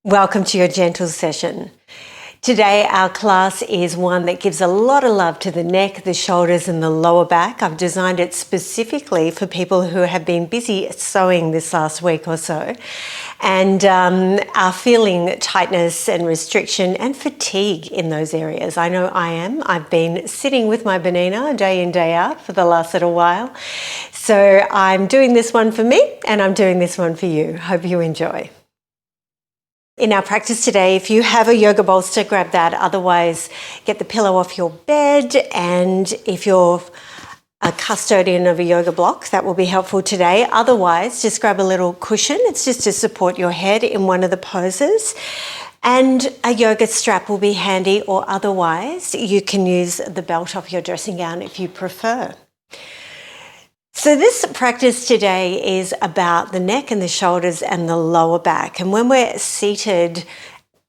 Welcome to your gentle session. Today our class is one that gives a lot of love to the neck, the shoulders and the lower back. I've designed it specifically for people who have been busy sewing this last week or so and are feeling tightness and restriction and fatigue in those areas. I know I am. I've been sitting with my Benina day in, day out for the last little while. So I'm doing this one for me and I'm doing this one for you. Hope you enjoy. In our practice today, if you have a yoga bolster, grab that. Otherwise, get the pillow off your bed. And if you're a custodian of a yoga block, that will be helpful today. Otherwise, just grab a little cushion. It's just to support your head in one of the poses. And a yoga strap will be handy, or otherwise, you can use the belt off your dressing gown if you prefer. So this practice today is about the neck and the shoulders and the lower back. And when we're seated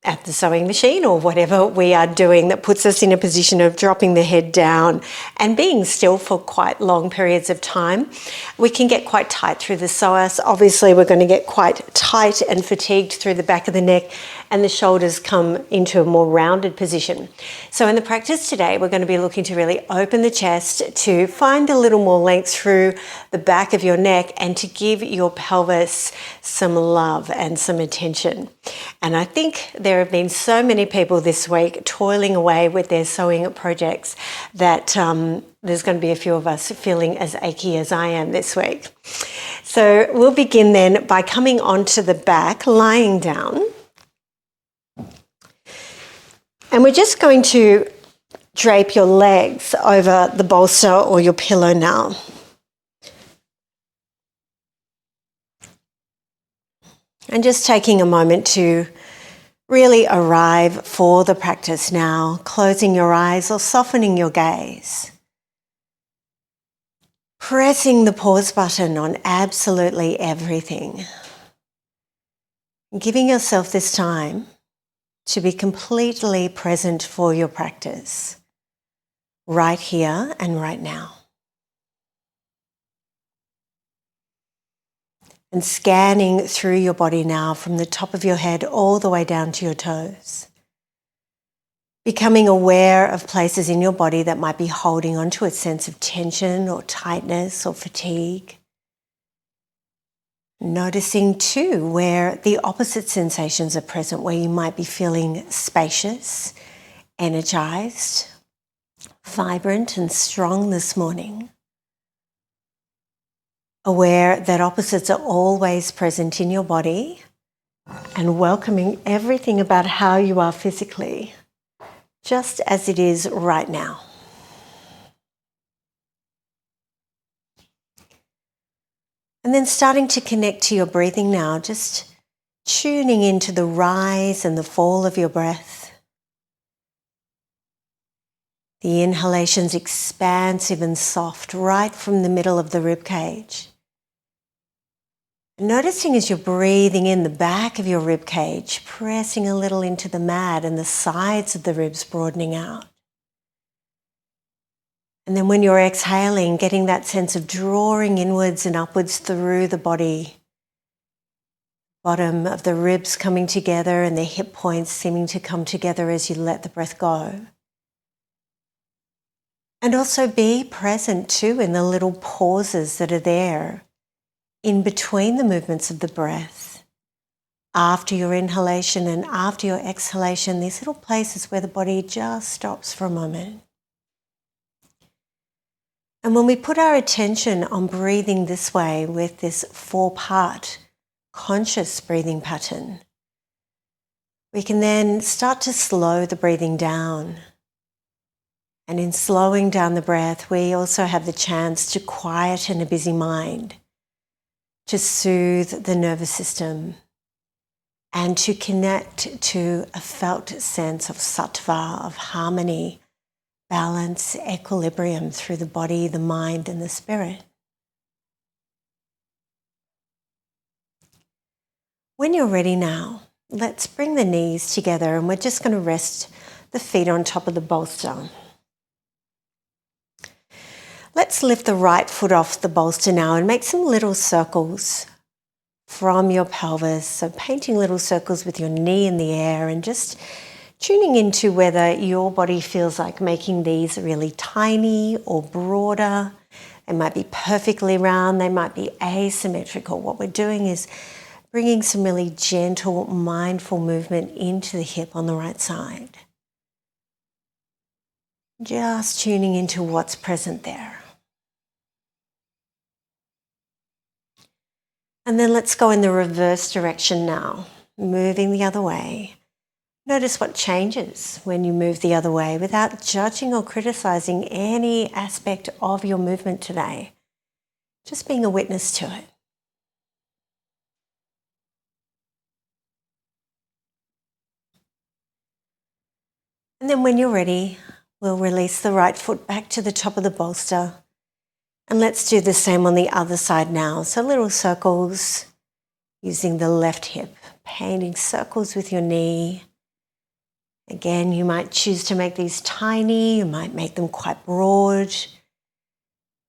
at the sewing machine or whatever we are doing that puts us in a position of dropping the head down and being still for quite long periods of time, we can get quite tight through the psoas. Obviously, we're going to get quite tight and fatigued through the back of the neck, and the shoulders come into a more rounded position. So in the practice today, we're going to be looking to really open the chest, to find a little more length through the back of your neck and to give your pelvis some love and some attention. And I think there have been so many people this week toiling away with their sewing projects that there's going to be a few of us feeling as achy as I am this week. So we'll begin then by coming onto the back, lying down. And we're just going to drape your legs over the bolster or your pillow now. And just taking a moment to really arrive for the practice now, closing your eyes or softening your gaze. Pressing the pause button on absolutely everything. Giving yourself this time to be completely present for your practice, right here and right now. And scanning through your body now from the top of your head all the way down to your toes. Becoming aware of places in your body that might be holding onto a sense of tension or tightness or fatigue. Noticing too where the opposite sensations are present, where you might be feeling spacious, energized, vibrant and strong this morning. Aware that opposites are always present in your body and welcoming everything about how you are physically, just as it is right now. And then starting to connect to your breathing now, just tuning into the rise and the fall of your breath. The inhalation's expansive and soft right from the middle of the rib cage. Noticing as you're breathing in the back of your rib cage, pressing a little into the mat and the sides of the ribs broadening out. And then when you're exhaling, getting that sense of drawing inwards and upwards through the body. Bottom of the ribs coming together and the hip points seeming to come together as you let the breath go. And also be present too in the little pauses that are there in between the movements of the breath. After your inhalation and after your exhalation, these little places where the body just stops for a moment. And when we put our attention on breathing this way with this 4-part conscious breathing pattern, we can then start to slow the breathing down. And in slowing down the breath, we also have the chance to quieten a busy mind, to soothe the nervous system, and to connect to a felt sense of sattva, of harmony, balance, equilibrium through the body, the mind, and the spirit. When you're ready now, let's bring the knees together and we're just going to rest the feet on top of the bolster. Let's lift the right foot off the bolster now and make some little circles from your pelvis. So painting little circles with your knee in the air and just tuning into whether your body feels like making these really tiny or broader. They might be perfectly round, they might be asymmetrical. What we're doing is bringing some really gentle, mindful movement into the hip on the right side. Just tuning into what's present there. And then let's go in the reverse direction now, moving the other way. Notice what changes when you move the other way without judging or criticizing any aspect of your movement today. Just being a witness to it. And then when you're ready, we'll release the right foot back to the top of the bolster. And let's do the same on the other side now. So little circles using the left hip, painting circles with your knee. Again, you might choose to make these tiny, you might make them quite broad,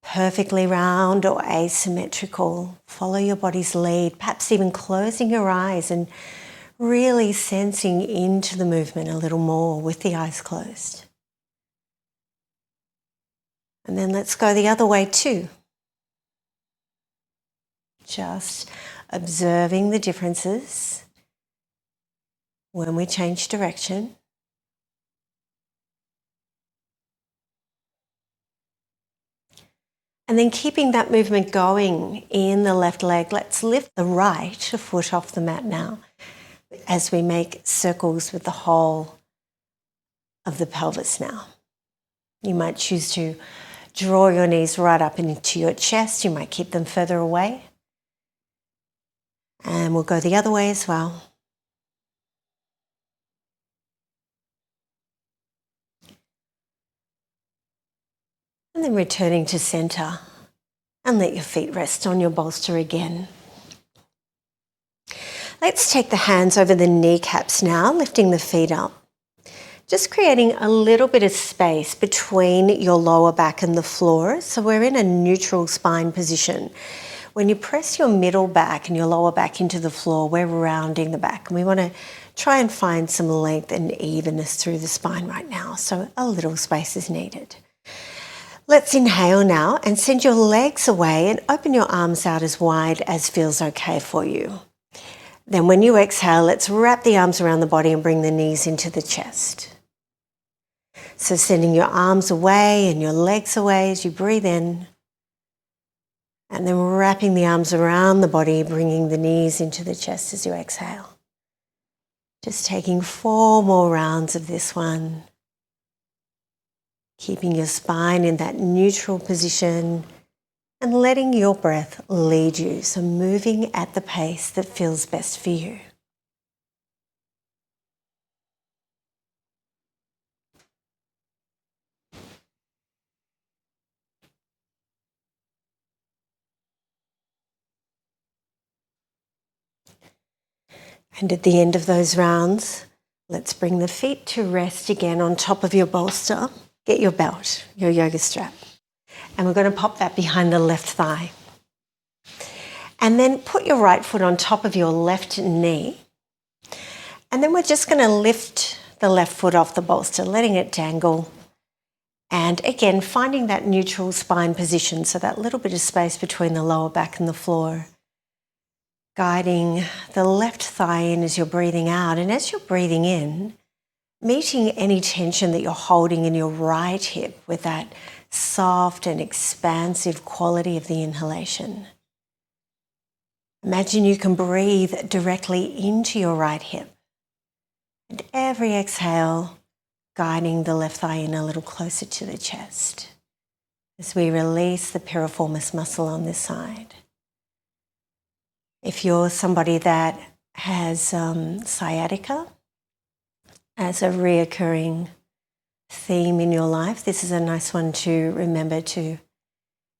perfectly round or asymmetrical. Follow your body's lead, perhaps even closing your eyes and really sensing into the movement a little more with the eyes closed. And then let's go the other way too. Just observing the differences when we change direction. And then keeping that movement going in the left leg, let's lift the right foot off the mat now as we make circles with the whole of the pelvis now. You might choose to draw your knees right up into your chest. You might keep them further away. And we'll go the other way as well. And then returning to center and let your feet rest on your bolster again. Let's take the hands over the kneecaps now, lifting the feet up. Just creating a little bit of space between your lower back and the floor. So we're in a neutral spine position. When you press your middle back and your lower back into the floor, we're rounding the back. And we want to try and find some length and evenness through the spine right now. So a little space is needed. Let's inhale now and send your legs away and open your arms out as wide as feels okay for you. Then when you exhale, let's wrap the arms around the body and bring the knees into the chest. So sending your arms away and your legs away as you breathe in. And then wrapping the arms around the body, bringing the knees into the chest as you exhale. Just taking 4 more rounds of this one. Keeping your spine in that neutral position and letting your breath lead you. So moving at the pace that feels best for you. And at the end of those rounds, let's bring the feet to rest again on top of your bolster. Get your belt, your yoga strap. And we're going to pop that behind the left thigh. And then put your right foot on top of your left knee. And then we're just going to lift the left foot off the bolster, letting it dangle. And again, finding that neutral spine position, so that little bit of space between the lower back and the floor. Guiding the left thigh in as you're breathing out. And as you're breathing in, meeting any tension that you're holding in your right hip with that soft and expansive quality of the inhalation. Imagine you can breathe directly into your right hip. And every exhale, guiding the left thigh in a little closer to the chest as we release the piriformis muscle on this side. If you're somebody that has sciatica as a reoccurring theme in your life, this is a nice one to remember to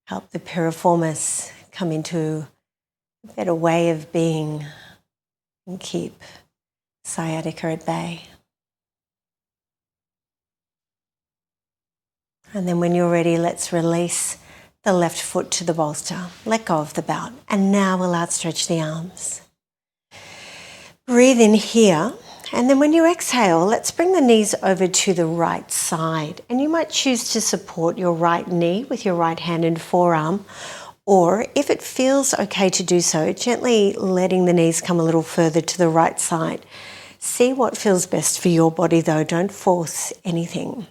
help the piriformis come into a better way of being and keep sciatica at bay. And then when you're ready, let's release the left foot to the bolster. Let go of the belt. And now we'll outstretch the arms. Breathe in here. And then when you exhale, let's bring the knees over to the right side. And you might choose to support your right knee with your right hand and forearm. Or if it feels okay to do so, gently letting the knees come a little further to the right side. See what feels best for your body though. Don't force anything.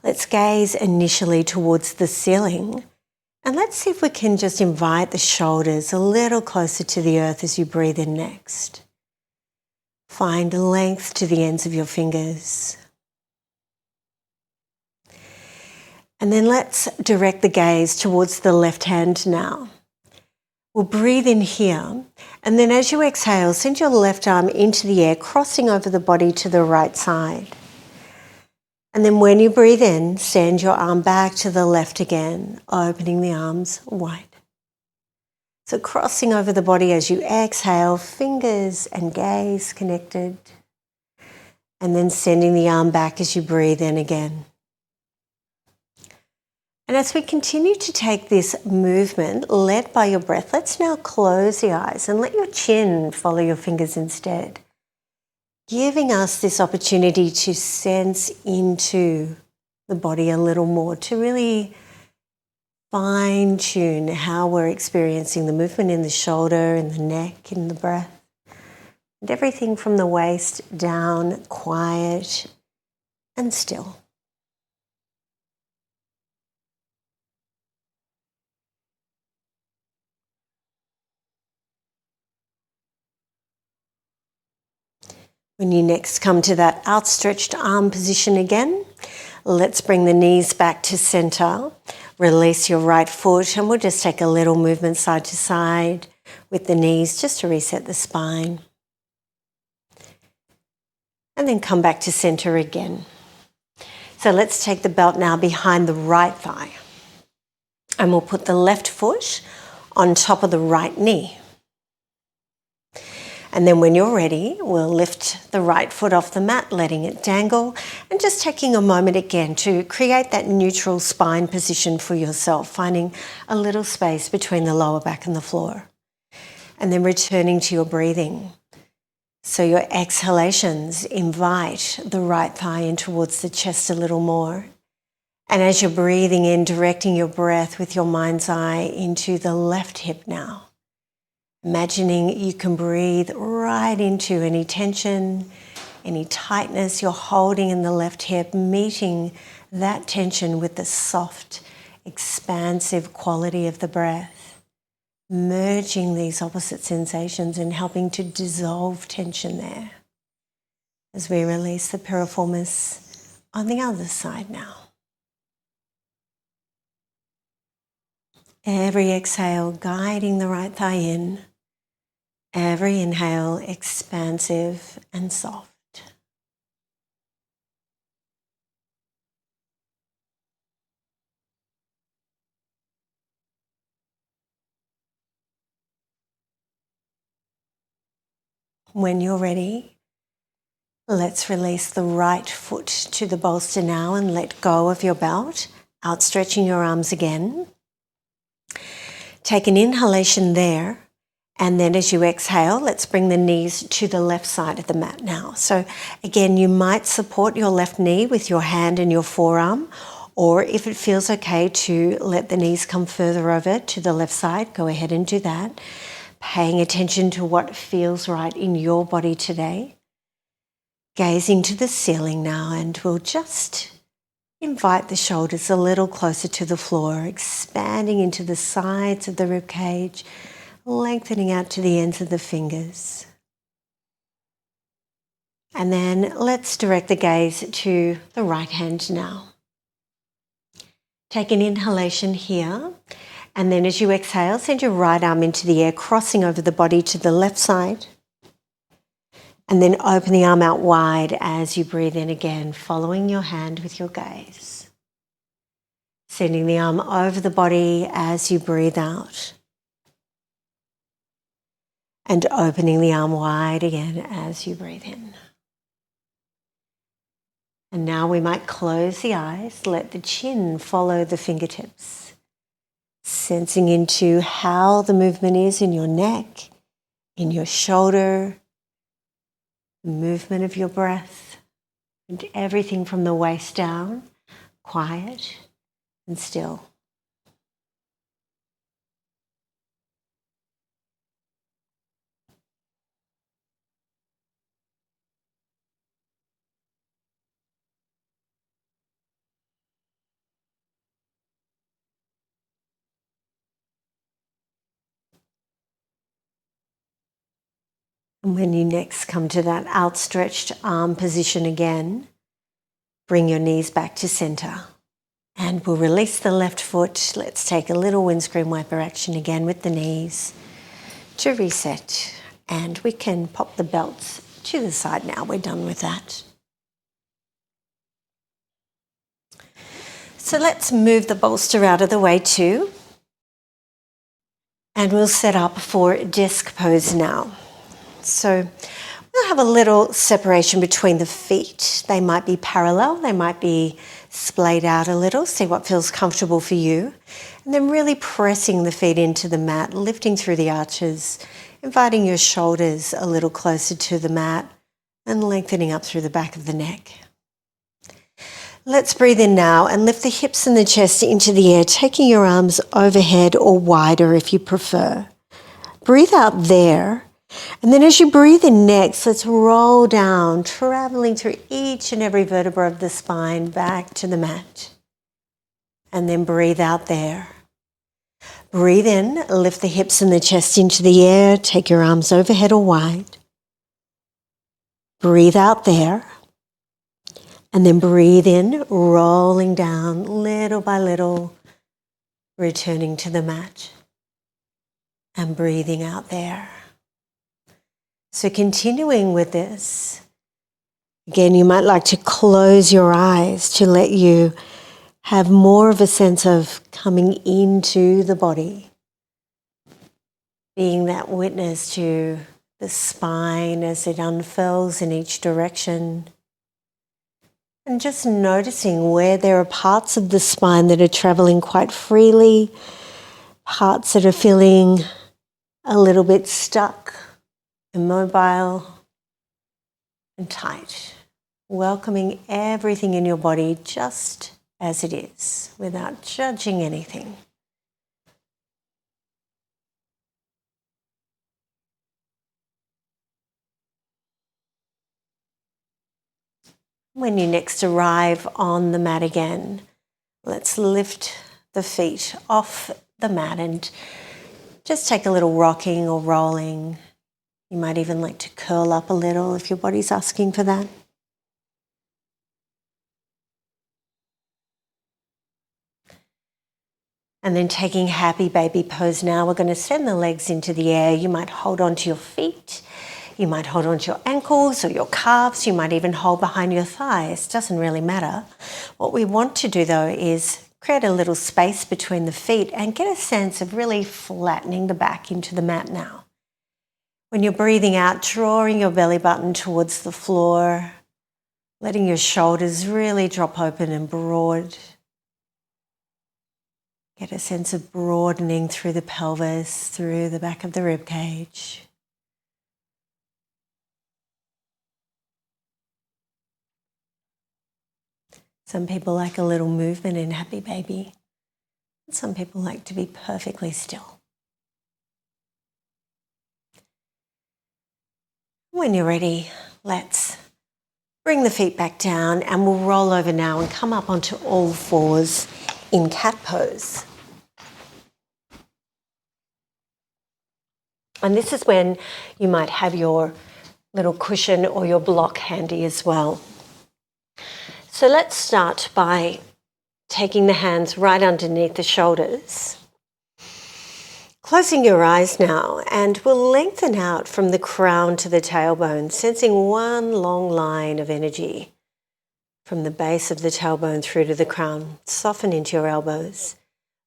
Let's gaze initially towards the ceiling. And let's see if we can just invite the shoulders a little closer to the earth as you breathe in next. Find length to the ends of your fingers. And then let's direct the gaze towards the left hand now. We'll breathe in here, and then as you exhale, send your left arm into the air, crossing over the body to the right side. And then when you breathe in, send your arm back to the left again, opening the arms wide. So crossing over the body as you exhale, fingers and gaze connected. And then sending the arm back as you breathe in again. And as we continue to take this movement led by your breath, let's now close the eyes and let your chin follow your fingers instead. Giving us this opportunity to sense into the body a little more, to really fine-tune how we're experiencing the movement in the shoulder, in the neck, in the breath. And everything from the waist down, quiet and still. When you next come to that outstretched arm position again, let's bring the knees back to center. Release your right foot and we'll just take a little movement side to side with the knees just to reset the spine. And then come back to center again. So let's take the belt now behind the right thigh. And we'll put the left foot on top of the right knee. And then when you're ready, we'll lift the right foot off the mat, letting it dangle, and just taking a moment again to create that neutral spine position for yourself, finding a little space between the lower back and the floor. And then returning to your breathing. So your exhalations invite the right thigh in towards the chest a little more. And as you're breathing in, directing your breath with your mind's eye into the left hip now. Imagining you can breathe right into any tension, any tightness you're holding in the left hip, meeting that tension with the soft, expansive quality of the breath, merging these opposite sensations and helping to dissolve tension there. As we release the piriformis on the other side now. Every exhale guiding the right thigh in. Every inhale, expansive and soft. When you're ready, let's release the right foot to the bolster now and let go of your belt, outstretching your arms again. Take an inhalation there. And then as you exhale, let's bring the knees to the left side of the mat now. So again, you might support your left knee with your hand and your forearm, or if it feels okay to let the knees come further over to the left side, go ahead and do that. Paying attention to what feels right in your body today. Gazing to the ceiling now, and we'll just invite the shoulders a little closer to the floor, expanding into the sides of the ribcage, lengthening out to the ends of the fingers. And then let's direct the gaze to the right hand now. Take an inhalation here, and then as you exhale, send your right arm into the air, crossing over the body to the left side. And then open the arm out wide as you breathe in again, following your hand with your gaze. Sending the arm over the body as you breathe out. And opening the arm wide again as you breathe in. And now we might close the eyes, let the chin follow the fingertips. Sensing into how the movement is in your neck, in your shoulder, the movement of your breath, and everything from the waist down, quiet and still. And when you next come to that outstretched arm position again, bring your knees back to center. And we'll release the left foot. Let's take a little windscreen wiper action again with the knees to reset. And we can pop the belts to the side now. We're done with that. So let's move the bolster out of the way too. And we'll set up for disc pose now. So we'll have a little separation between the feet. They might be parallel, they might be splayed out a little. See what feels comfortable for you. And then really pressing the feet into the mat, lifting through the arches, inviting your shoulders a little closer to the mat and lengthening up through the back of the neck. Let's breathe in now and lift the hips and the chest into the air, taking your arms overhead or wider if you prefer. Breathe out there. And then as you breathe in next, let's roll down, traveling through each and every vertebra of the spine back to the mat. And then breathe out there. Breathe in, lift the hips and the chest into the air, take your arms overhead or wide. Breathe out there. And then breathe in, rolling down little by little, returning to the mat. And breathing out there. So continuing with this, again, you might like to close your eyes to let you have more of a sense of coming into the body, being that witness to the spine as it unfurls in each direction, and just noticing where there are parts of the spine that are traveling quite freely, parts that are feeling a little bit stuck, immobile and tight, welcoming everything in your body just as it is, without judging anything. When you next arrive on the mat again, let's lift the feet off the mat and just take a little rocking or rolling. You might even like to curl up a little if your body's asking for that. And then taking happy baby pose now, we're going to send the legs into the air. You might hold onto your feet. You might hold onto your ankles or your calves. You might even hold behind your thighs. Doesn't really matter. What we want to do though is create a little space between the feet and get a sense of really flattening the back into the mat now. When you're breathing out, drawing your belly button towards the floor, letting your shoulders really drop open and broad. Get a sense of broadening through the pelvis, through the back of the rib cage. Some people like a little movement in happy baby. Some people like to be perfectly still. When you're ready, let's bring the feet back down and we'll roll over now and come up onto all fours in cat pose. And this is when you might have your little cushion or your block handy as well. So let's start by taking the hands right underneath the shoulders. Closing your eyes now, and we'll lengthen out from the crown to the tailbone, sensing one long line of energy from the base of the tailbone through to the crown. Soften into your elbows.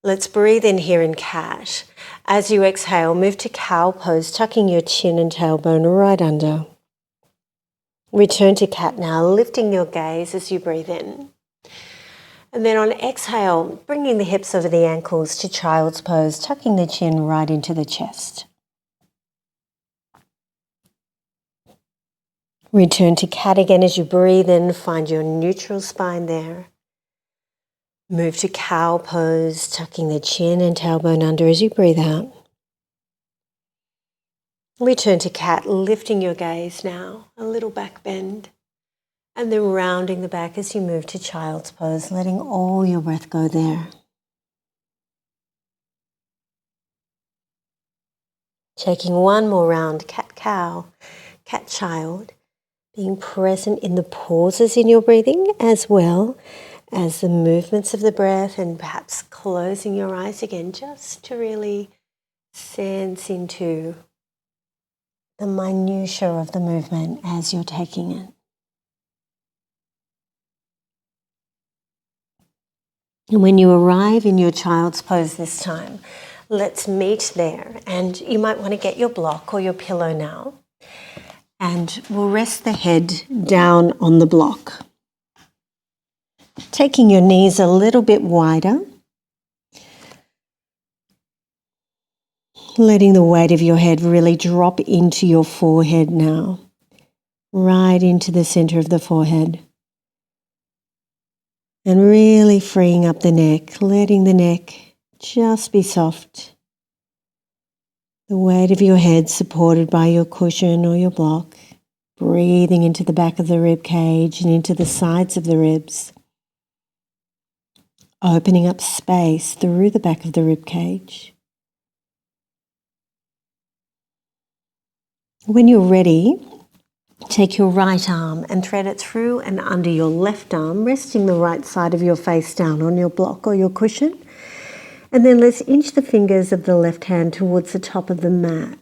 Let's breathe in here in cat. As you exhale, move to cow pose, tucking your chin and tailbone right under. Return to cat now, lifting your gaze as you breathe in. And then on exhale, bringing the hips over the ankles to child's pose, tucking the chin right into the chest. Return to cat again as you breathe in, find your neutral spine there. Move to cow pose, tucking the chin and tailbone under as you breathe out. Return to cat, lifting your gaze now, a little back bend. And then rounding the back as you move to child's pose, letting all your breath go there. Taking one more round, cat-cow, cat-child, being present in the pauses in your breathing as well as the movements of the breath, and perhaps closing your eyes again just to really sense into the minutiae of the movement as you're taking it. And when you arrive in your child's pose this time, let's meet there. And you might want to get your block or your pillow now. And we'll rest the head down on the block. Taking your knees a little bit wider. Letting the weight of your head really drop into your forehead now. Right into the center of the forehead. And really freeing up the neck, letting the neck just be soft. The weight of your head supported by your cushion or your block. Breathing into the back of the rib cage and into the sides of the ribs. Opening up space through the back of the rib cage. When you're ready, take your right arm and thread it through and under your left arm, resting the right side of your face down on your block or your cushion. And then let's inch the fingers of the left hand towards the top of the mat.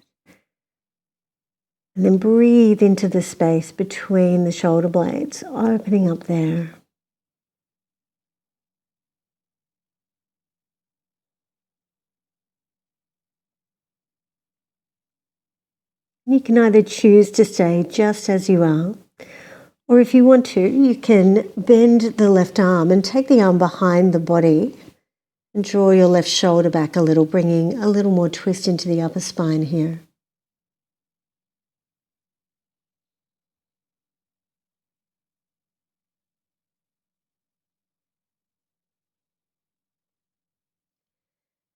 And then breathe into the space between the shoulder blades, opening up there. You can either choose to stay just as you are, or if you want to, you can bend the left arm and take the arm behind the body and draw your left shoulder back a little, bringing a little more twist into the upper spine here.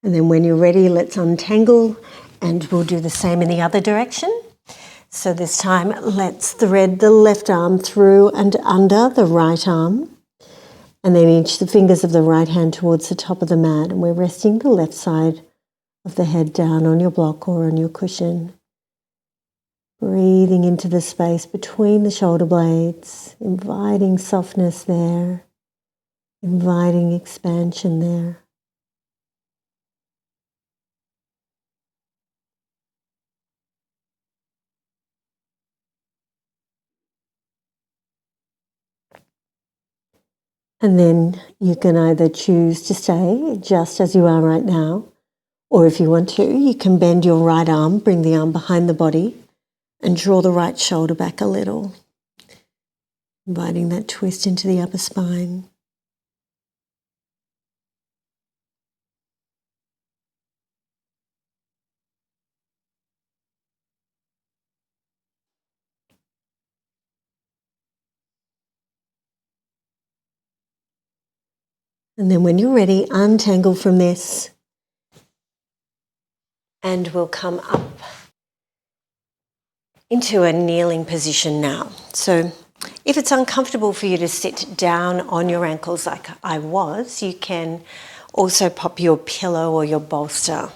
And then when you're ready, let's untangle, and we'll do the same in the other direction. So this time, let's thread the left arm through and under the right arm, and then inch the fingers of the right hand towards the top of the mat, and we're resting the left side of the head down on your block or on your cushion. Breathing into the space between the shoulder blades, inviting softness there, inviting expansion there. And then you can either choose to stay just as you are right now, or if you want to, you can bend your right arm, bring the arm behind the body, and draw the right shoulder back a little, inviting that twist into the upper spine. And then when you're ready, untangle from this, and we'll come up into a kneeling position now. So if it's uncomfortable for you to sit down on your ankles like I was, you can also pop your pillow or your bolster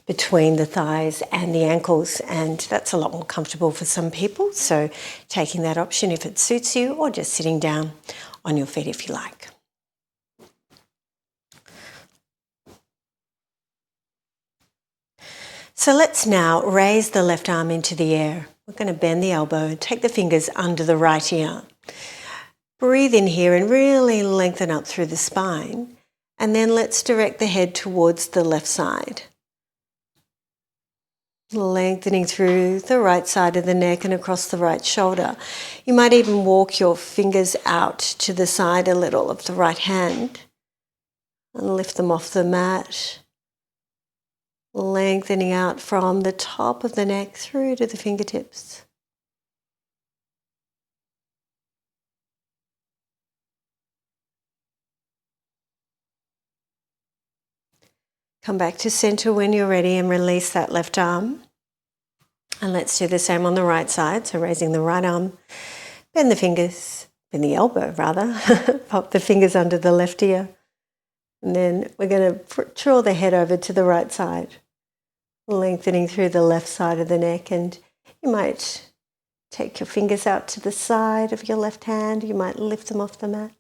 between the thighs and the ankles, and that's a lot more comfortable for some people. So taking that option if it suits you, or just sitting down on your feet if you like. So let's now raise the left arm into the air. We're going to bend the elbow, take the fingers under the right ear. Breathe in here and really lengthen up through the spine. And then let's direct the head towards the left side. Lengthening through the right side of the neck and across the right shoulder. You might even walk your fingers out to the side a little of the right hand. and lift them off the mat, lengthening out from the top of the neck through to the fingertips. Come back to center when you're ready and release that left arm. And let's do the same on the right side. So raising the right arm, bend the fingers, bend the elbow rather, pop the fingers under the left ear. And then we're going to draw the head over to the right side, lengthening through the left side of the neck. And you might take your fingers out to the side of your left hand. You might lift them off the mat.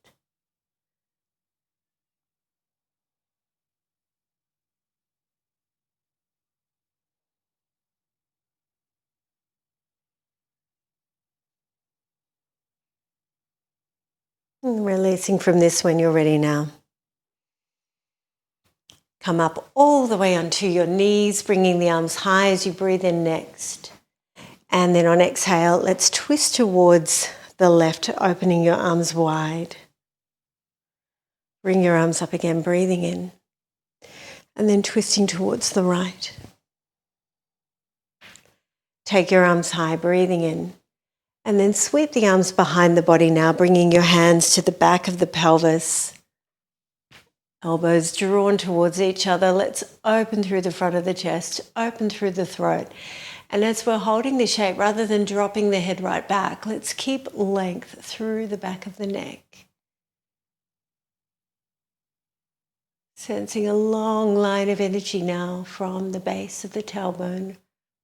And releasing from this when you're ready now. Come up all the way onto your knees, bringing the arms high as you breathe in next. And then on exhale, let's twist towards the left, opening your arms wide. Bring your arms up again, breathing in. And then twisting towards the right. Take your arms high, breathing in. And then sweep the arms behind the body now, bringing your hands to the back of the pelvis. Elbows drawn towards each other. Let's open through the front of the chest, open through the throat. And as we're holding this shape, rather than dropping the head right back, let's keep length through the back of the neck. Sensing a long line of energy now from the base of the tailbone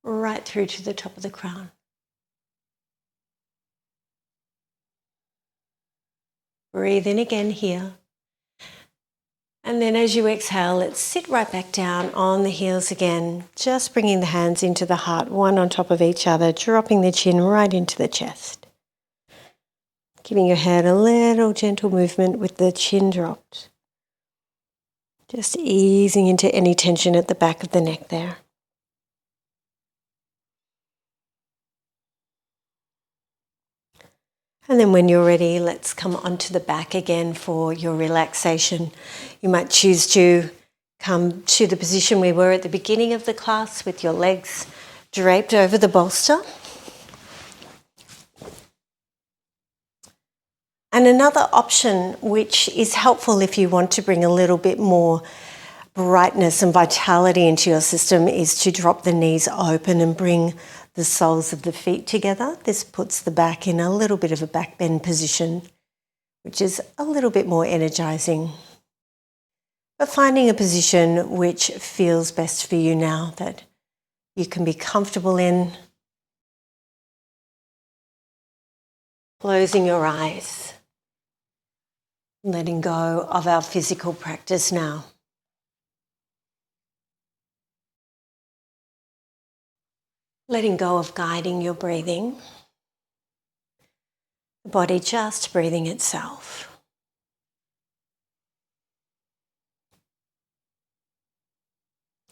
right through to the top of the crown. Breathe in again here. And then as you exhale, let's sit right back down on the heels again, just bringing the hands into the heart, one on top of each other, dropping the chin right into the chest. Giving your head a little gentle movement with the chin dropped. Just easing into any tension at the back of the neck there. And then when you're ready, let's come onto the back again for your relaxation. You might choose to come to the position we were at the beginning of the class with your legs draped over the bolster. And another option which is helpful if you want to bring a little bit more brightness and vitality into your system is to drop the knees open and bring the soles of the feet together. This puts the back in a little bit of a back bend position, which is a little bit more energizing. But finding a position which feels best for you now, that you can be comfortable in. Closing your eyes, letting go of our physical practice now. Letting go of guiding your breathing, the body just breathing itself.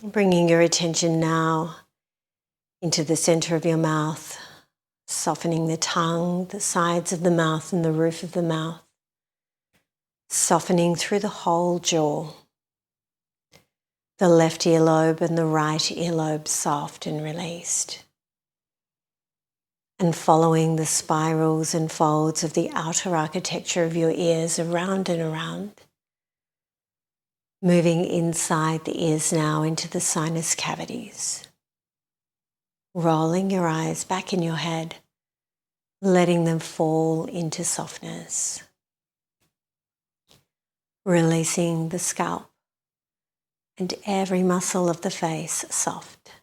Bringing your attention now into the center of your mouth, softening the tongue, the sides of the mouth and the roof of the mouth, softening through the whole jaw. The left earlobe and the right earlobe soft and released. And following the spirals and folds of the outer architecture of your ears around and around. Moving inside the ears now into the sinus cavities. Rolling your eyes back in your head, letting them fall into softness. Releasing the scalp. And every muscle of the face soft.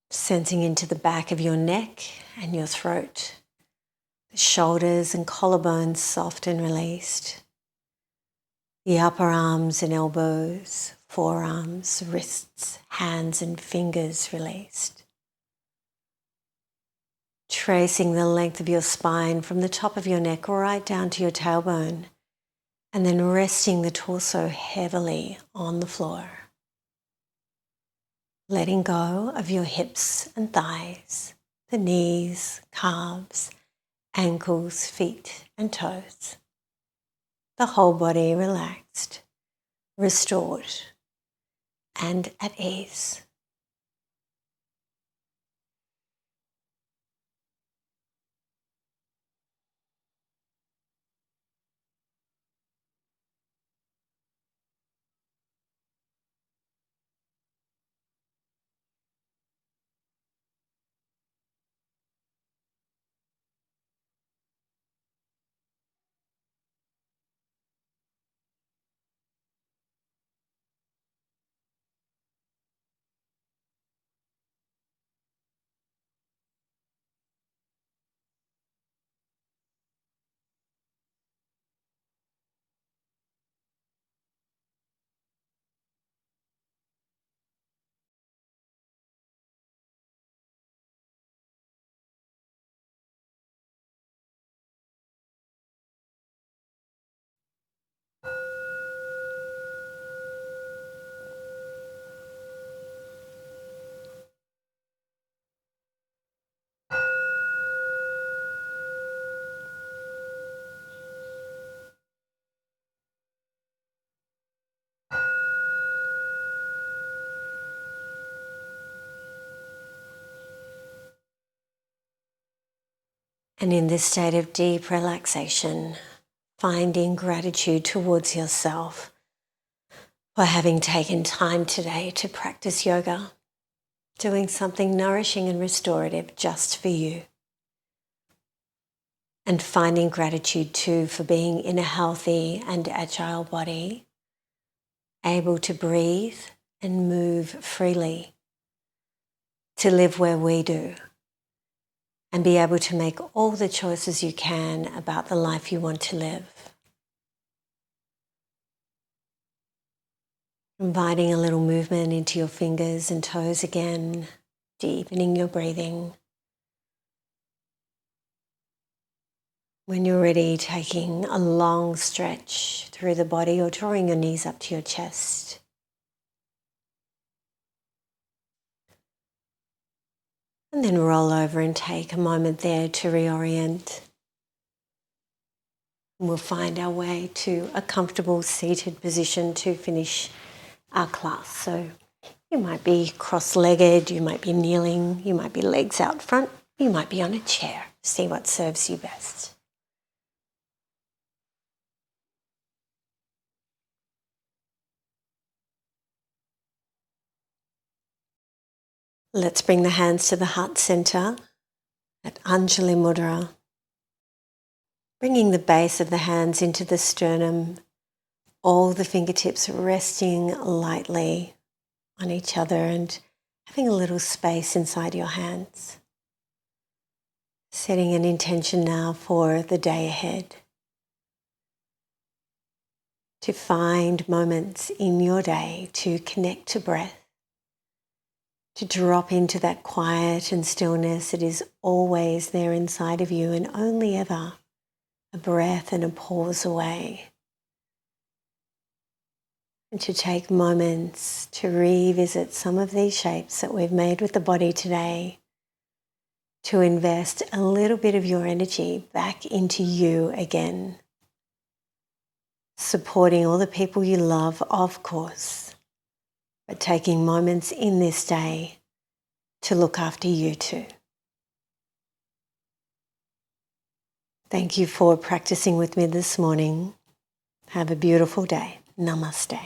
Sensing into the back of your neck and your throat. The shoulders and collarbones soft and released. The upper arms and elbows, forearms, wrists, hands and fingers released. Tracing the length of your spine from the top of your neck right down to your tailbone. And then resting the torso heavily on the floor. Letting go of your hips and thighs, the knees, calves, ankles, feet and toes. the whole body relaxed, restored, and at ease. And in this state of deep relaxation, finding gratitude towards yourself for having taken time today to practice yoga, doing something nourishing and restorative just for you. And finding gratitude too for being in a healthy and agile body, able to breathe and move freely, to live where we do, and be able to make all the choices you can about the life you want to live. Inviting a little movement into your fingers and toes again, deepening your breathing. When you're ready, taking a long stretch through the body or drawing your knees up to your chest. And then roll over and take a moment there to reorient. And we'll find our way to a comfortable seated position to finish our class. So you might be cross-legged, you might be kneeling, you might be legs out front, you might be on a chair. See what serves you best. Let's bring the hands to the heart center at Anjali Mudra. Bringing the base of the hands into the sternum, all the fingertips resting lightly on each other and having a little space inside your hands. Setting an intention now for the day ahead. To find moments in your day to connect to breath, to drop into that quiet and stillness that is always there inside of you and only ever a breath and a pause away. And to take moments to revisit some of these shapes that we've made with the body today, to invest a little bit of your energy back into you again, supporting all the people you love, of course, but taking moments in this day to look after you too. Thank you for practicing with me this morning. Have a beautiful day. Namaste.